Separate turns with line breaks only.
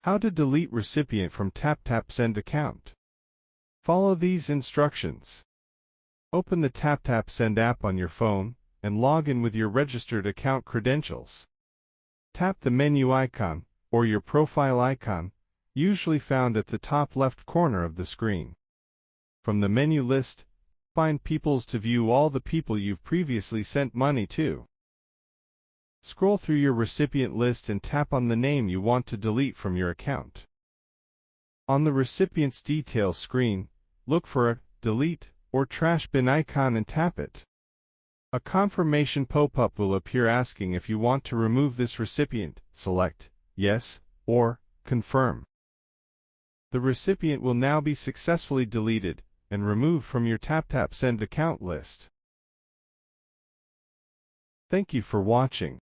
How to delete recipient from TapTap Send account. Follow these instructions. Open the TapTap Send app on your phone and log in with your registered account credentials. Tap the menu icon or your profile icon, usually found at the top left corner of the screen. From the menu list, find Peoples to view all the people you've previously sent money to. Scroll through your recipient list and tap on the name you want to delete from your account. On the recipient's details screen, look for a delete or trash bin icon and tap it. A confirmation pop-up will appear asking if you want to remove this recipient. Select yes or confirm. The recipient will now be successfully deleted and removed from your TapTap Send account list. Thank you for watching.